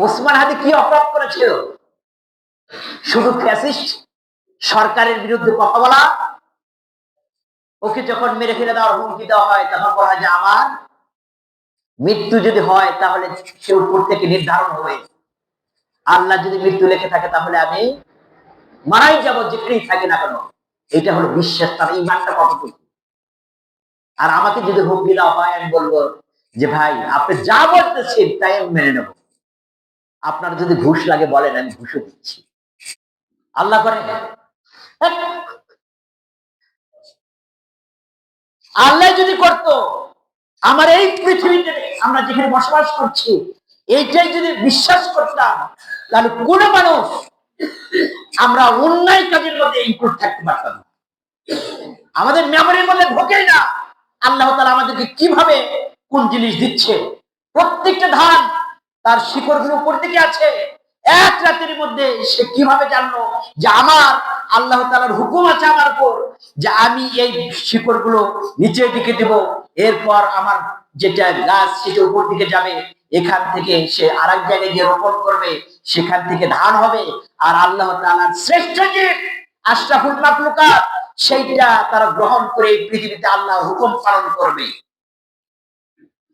ওসমান হাদি কি অপরাধ করেছিল? শুধু ফ্যাসিস্ট সরকারের বিরুদ্ধে কথা বলা। ওকে যখন মেরে ফেলে দেওয়ার হুমকি দেওয়া হয় তখন বলা হয় যে আমার মৃত্যু যদি হয় তাহলে সে উপর থেকে নির্ধারণ হবে, আল্লাহ যদি মৃত্যু লিখে থাকে তাহলে আমি মারাই যাব, যেখানেই থাকি না কেন। এটা হলো বিশ্বাস, তার ইমানটা কতটুকু। আর আমাকে যদি হুমকি দেওয়া হয় আমি বলবো যে ভাই আপনি যা বলতেছেন তাই আমি মেনে নেব, আপনার যদি ঘুষ লাগে বলেন, আমি ঘুষও দিচ্ছি। আল্লাহ করে আল্লাহ যদি করতো, আমার এই পৃথিবীতে আমরা যেখানে বসবাস করছি এইটাই যদি বিশ্বাস করতাম, তাহলে কোন মানুষ আমরা অন্যায় কাজের মধ্যে ইনক্লুড থাকতে পারতাম না। আমাদের মেমোরির মধ্যে ঢোকেই না আল্লাহ তাআলা আমাদেরকে কিভাবে কোন জিনিস দিচ্ছে। প্রত্যেকটা ধান তার শিকড়গুলো উপর দিকে আছে। এক রাতের মধ্যে সে কিভাবে জানলো যে আমার আল্লাহ তাআলার হুকুম আছে আমার উপর যে আমি এই শিকড়গুলো নিচের দিকে দেব, এরপর আমার যেটা গাছ সেটা উপর দিকে যাবে, এখান থেকে সে আরেক জায়গায় গিয়ে রোপণ করবে, সেখান থেকে ধান হবে। আর আল্লাহ তাআলার শ্রেষ্ঠ যে আশরাফুল মাখলুকাত সেইটা তারা গ্রহণ করে পৃথিবীতে আল্লাহর হুকুম পালন করবে।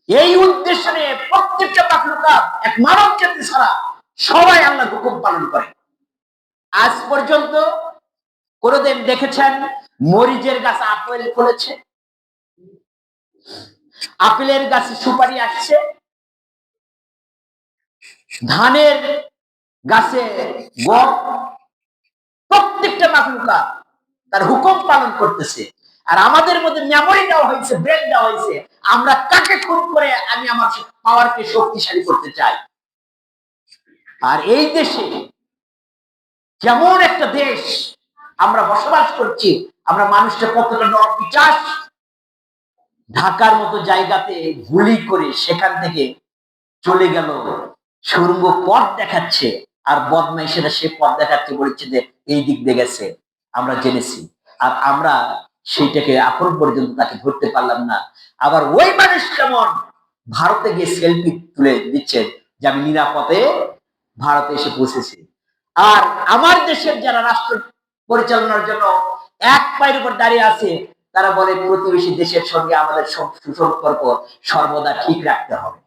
এই উদ্দেশ্য নিয়ে প্রত্যেকটা মাখলুকাত এক মানব জাতি ছাড়া সবাই আল্লাহর হুকুম পালন করে। আজ পর্যন্ত কোনদিন দেখেছেন মরিচের গাছে আপেল ফলেছে, আপেলের গাছে সুপারি আসছে, ধানের গাছে গম? প্রত্যেকটা মাখলুকাত তার হুকুম পালন করতেছে। আর আমাদের মধ্যে মেমোরি দেওয়া হয়েছে, ব্রেন দেওয়া হয়েছে, আমরা কাকে খুন করে আমি আমার পাওয়ারকে শক্তিশালী করতে চাই। আর এই দেশে কেমন একটা দেশ আমরা বসবাস করছি, আমরা মানুষটা কতটা নরপিশাচ। ঢাকার মতো জায়গাতে গুলি করে সেখান থেকে চলে গেল, সুড়ঙ্গ পথ দেখাচ্ছে, আর বদমাইশেরা সে পথ দেখাচ্ছে, বলেছে যে এই দিক দিয়ে গেছে, আমরা জেনেছি। আর আমরা সেইটাকে এখন পর্যন্ত তাকে ধরতে পারলাম না। আবার ওই মানুষ কেমন ভারতে গিয়ে সেলফি তুলে দিচ্ছে যে আমি নিরাপদে ভারতে এসে পৌঁছেছি। আর আমার দেশের যারা রাষ্ট্র পরিচালনার জন্য এক পায়ের উপর দাঁড়িয়ে আছে তারা বলে প্রতিবেশী দেশের সঙ্গে আমাদের সুসম্পর্ক সর্বদা ঠিক রাখতে হবে।